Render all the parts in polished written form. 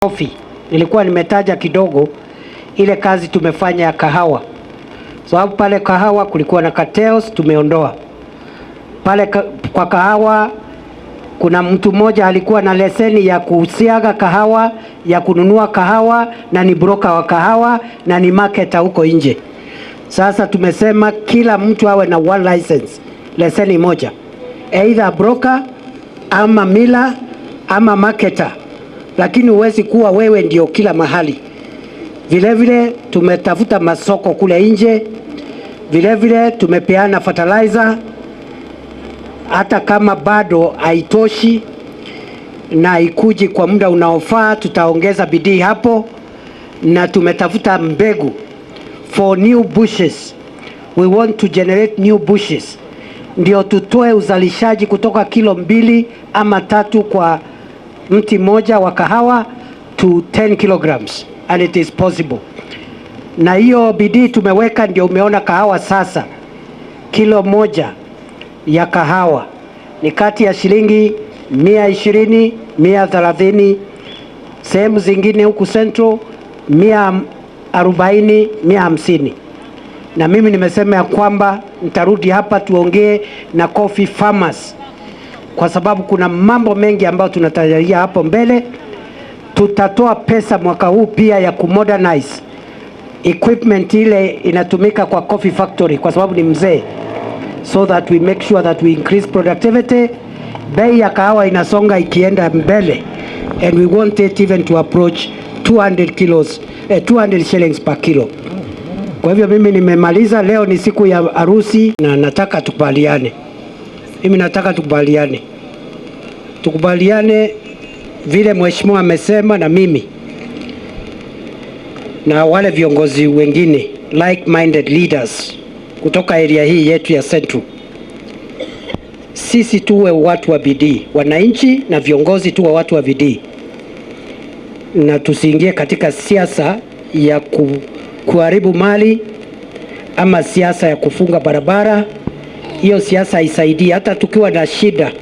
Coffee. Nilikuwa nimetaja kidogo ile kazi tumefanya ya kahawa. Sababu pale kahawa kulikuwa na cartels, tumeondoa. Pale kwa kahawa kuna mtu mmoja alikuwa na leseni ya kusiaga kahawa, ya kununua kahawa, na ni broker wa kahawa na ni marketer huko nje. Sasa tumesema kila mtu awe na one license, leseni moja. Either broker ama miller ama marketer. Lakini huwezi kuwa wewe ndio kila mahali. Vile vile tumetafuta masoko kule nje. Vile vile tumepeana fertilizer, hata kama bado haitoshi na ikuji kwa muda unaofaa, tutaongeza bidii hapo. Na tumetafuta mbegu for new bushes. We want to generate new bushes, ndio tutoe uzalishaji kutoka kilo 2 ama 3 kwa mti moja wa kahawa to 10 kilograms, and it is possible. Na hiyo bidii tumeweka, ndio umeona kahawa sasa kilo moja ya kahawa ni kati ya shilingi 120, 130, sehemu zingine huku Central 140, 150. Na mimi nimesema ya kwamba nitarudi hapa tuongee na coffee farmers, kwa sababu kuna mambo mengi ambayo tunatarajia hapo mbele. Tutatoa pesa mwaka huu pia ya kumodernize equipment ile inatumika kwa coffee factory, kwa sababu ni mzee, so that we make sure that we increase productivity. Bei ya kahawa inasonga ikienda mbele, and we want it even to approach 200 shillings per kilo. Kwa hivyo mimi nimemaliza. Leo ni siku ya harusi na nataka tukubaliane. Mimi nataka tukubaliane vile mheshimiwa amesema, na mimi na wale viongozi wengine like-minded leaders kutoka area hii yetu ya Central. Sisi tuwe watu wa bidii, wananchi na viongozi tuwe watu wa bidii, na tusiingie katika siasa ya kuharibu mali ama siasa ya kufunga barabara. Hiyo siasa haisaidii. Hata tukiwa na shida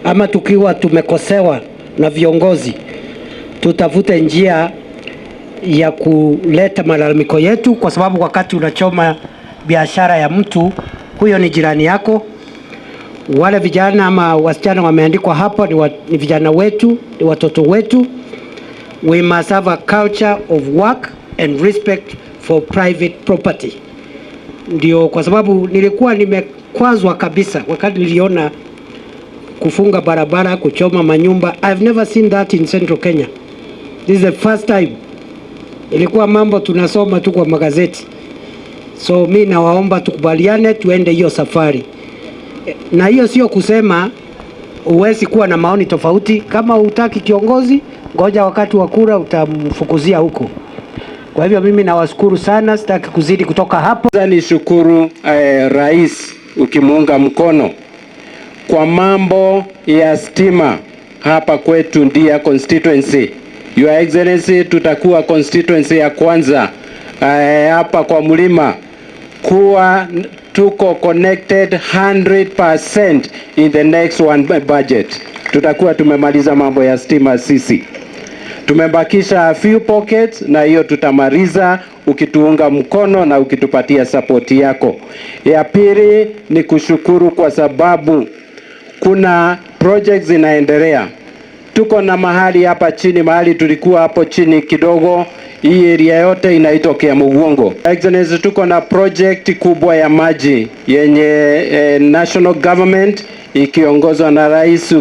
ama tukiwa tumekosewa na viongozi, tutafute njia ya kuleta malalamiko yetu, kwa sababu wakati unachoma biashara ya mtu, huyo ni jirani yako. Wale vijana ama wasichana wameandikwa hapo ni vijana wetu, ni watoto wetu. We must have a culture of work and respect for private property. Ndio kwa sababu nilikuwa nimekwazwa kabisa wakati niliona kufunga barabara, kuchoma manyumba. I've never seen that in Central Kenya. This is the first time. Ilikuwa mambo tunasoma tu kwa magazeti. So mimi nawaomba tukubaliane tuende hiyo safari. Na hiyo sio kusema uwezi kuwa na maoni tofauti. Kama hutaki kiongozi, ngoja wakati wa kura utamfukuzia huko. Kwa hivyo mimi nawashukuru sana, sitaki kuzidi kutoka hapo. Nishukuru rais ukimuunga mkono kwa mambo ya stima hapa kwetu Ndia constituency. Your Excellency, tutakuwa constituency ya kwanza hapa kwa mlima kuwa tuko connected 100% in the next one budget. Tutakuwa tumemaliza mambo ya stima sisi. Tumebakisha a few pockets, na hiyo tutamaliza ukituunga mkono na ukitupatia support yako. Ya pili ni kushukuru kwa sababu kuna projects zinaendelea. Tuko na mahali hapa chini, mahali tulikuwa hapo chini kidogo, hii area yote inaitwa Kiamugongo. Excellency, tuko na project kubwa ya maji yenye national government ikiongozwa na rais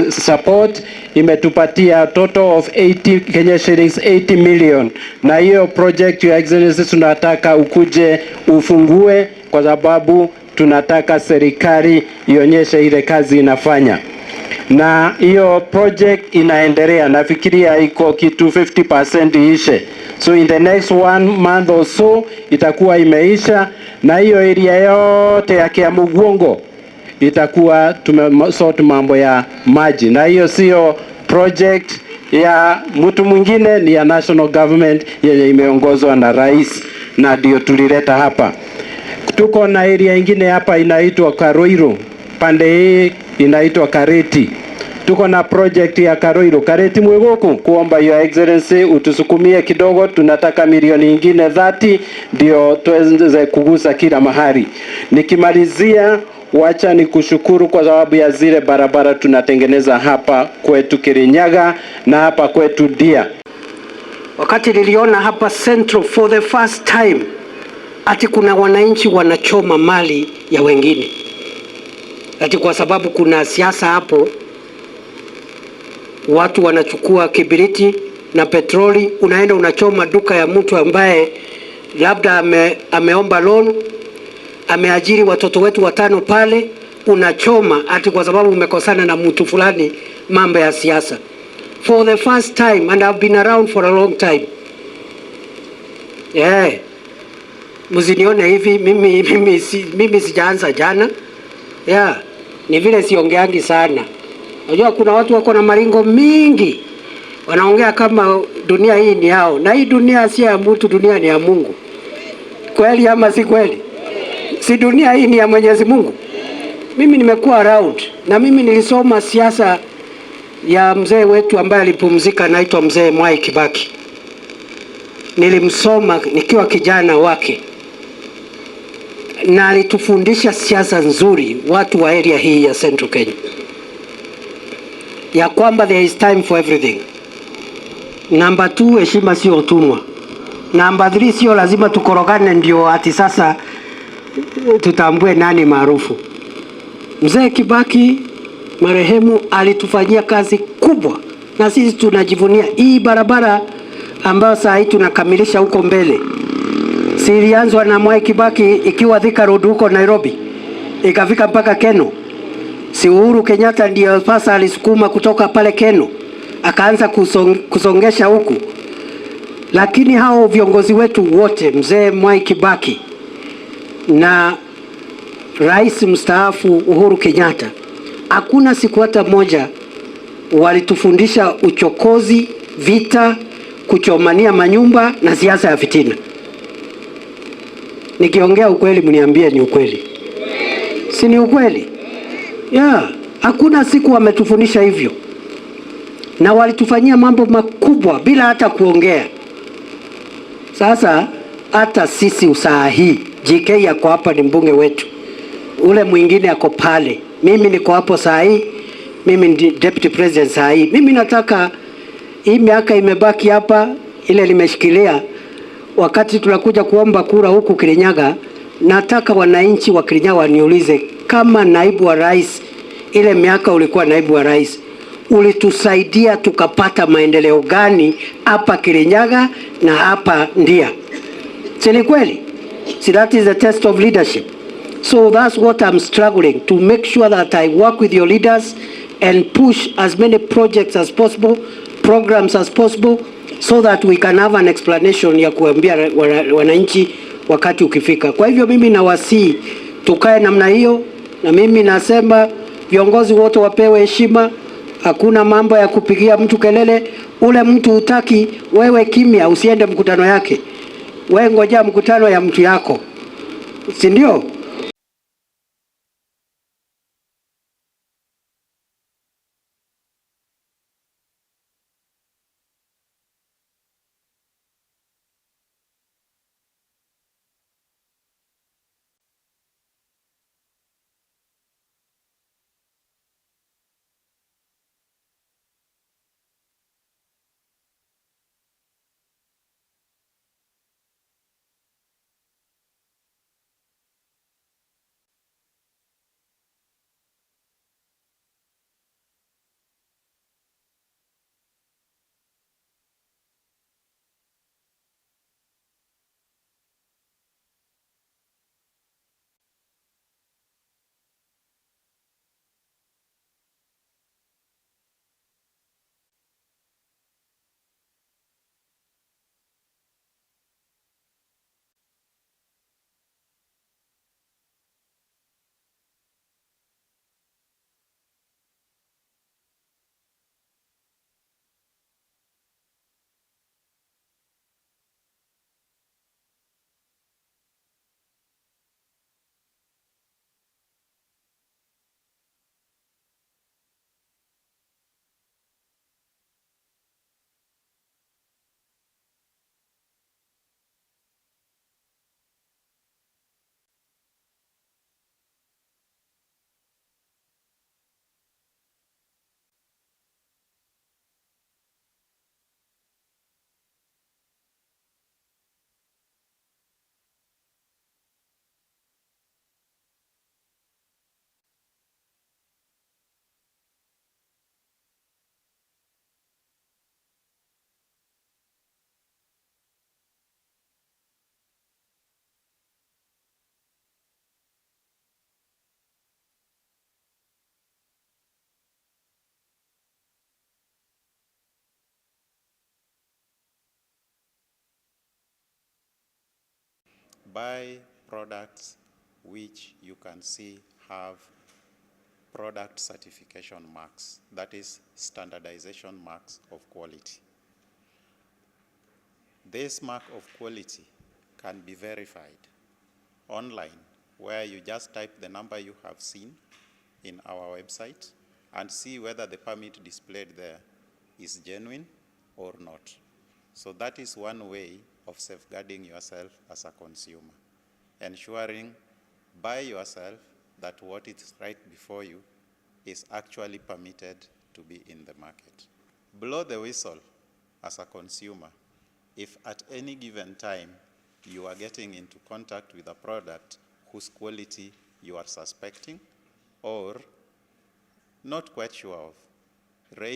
support imetupatia total of 80 Kenya shillings 80 million. Na hiyo project, Your Excellency, tunataka ukuje ufungue, kwa sababu tunataka serikali ionyeshe ile kazi inafanya. Na hiyo project inaendelea, nafikiria iko kitu 50% ishe. So in the next 1 month or so itakuwa imeisha, na hiyo area yote ya Kiamugongo itakuwa tumesort mambo ya maji. Na hiyo sio project ya mtu mwingine, ni ya national government yenye imeongozwa na rais, na ndio tulileta hapa. Tuko na area nyingine hapa inaitwa Karoiro, pande hii inaitwa Kareti. tuko na project ya Karoiro Kareti Mwegoku, kuomba Your Excellency utusukumie kidogo, tunataka milioni ingine 30 ndio tuweze kugusa kila mahali. Nikimalizia, wacha nikushukuru kwa sababu ya zile barabara tunatengeneza hapa kwetu Kirinyaga na hapa kwetu Dia. Wakati niliona hapa Central for the first time ati kuna wananchi wanachoma mali ya wengine, ati kwa sababu kuna siasa hapo, watu wanachukua kibiriti na petroli, unaenda unachoma duka ya mtu ambaye labda ameomba loan, ameajiri watoto wetu 5 pale, unachoma ati kwa sababu umekosana na mtu fulani, mambo ya siasa. For the first time, and I've been around for a long time. Yeah. Msinione hivi, mimi sijaanza jana. Yeah. Ni vile siongeangi sana. Unajua kuna watu wako na maringo mingi. Wanaongea kama dunia hii ni yao. Na hii dunia si ya mtu, dunia ni ya Mungu. Kweli ama si kweli? Si dunia hii ni ya Mwenyezi Mungu. Mimi nimekuwa around na mimi nilisoma siasa ya mzee wetu ambaye alipumzika, anaitwa mzee Mwai Kibaki. Nilimsoma nikiwa kijana wake na alitufundisha siasa nzuri watu wa area hii ya Central Kenya, ya kwamba there is time for everything. Number 2, heshima sio utumwa. Number 3, sio lazima tukorogane ndio ati sasa tutambue nani maarufu. Mzee Kibaki marehemu alitufanyia kazi kubwa na sisi tunajivunia. Hii barabara ambayo saa hii tunakamilisha huko mbele, si ilianzwa na Mwai Kibaki ikiwa Thika Road huko Nairobi, ikafika mpaka Keno. Si Uhuru Kenyatta ndio sasa alisukuma kutoka pale Keno akaanza kusongesha huku. Lakini hao viongozi wetu wote, mzee Mwai Kibaki na rais mstaafu Uhuru Kenyatta, hakuna siku hata moja walitufundisha uchokozi, vita, kuchomania manyumba na siasa ya fitina. Nikiongea ukweli mniambie ni ukweli. Si ni ukweli? Yeah, hakuna siku wametufundisha hivyo. Na walitufanyia mambo makubwa bila hata kuongea. Sasa hata sisi usaa hii, JK yako hapa ni mbunge wetu. Ule mwingine yako pale. Mimi niko hapo saa hii. Mimi ni deputy president saa hii. Mimi nataka hii miaka imebaki hapa ile nimeshikilia, wakati tunakuja kuomba kura huku Kirinyaga, nataka wananchi wa Kirinyaga waniulize, kama naibu wa rais, ile miaka ulikuwa naibu wa rais, ulitusaidia tukapata maendeleo gani hapa Kirinyaga na hapa Ndia? Si ni kweli? See, that is the test of leadership. So that's what I'm struggling to make sure that I work with your leaders and push as many projects as possible, programs as possible, so that we can have an explanation ya kuambia wananchi wakati ukifika. Kwa hivyo mimi nawasihi tukae namna hiyo, na mimi nasema viongozi wote wapewe heshima. Hakuna mambo ya kupigia mtu kelele. Ule mtu utaki, wewe kimya, usiende mkutano yake. Wewe ngoja mkutano ya mtu yako, si ndio? buy products which you can see have product certification marks, that is standardization marks of quality. This mark of quality can be verified online, where you just type the number you have seen in our website and see whether the permit displayed there is genuine or not. So that is one way of safeguarding yourself as a consumer, ensuring by yourself that what is right before you is actually permitted to be in the market. Blow the whistle as a consumer if at any given time you are getting into contact with a product whose quality you are suspecting or not quite sure of. Raise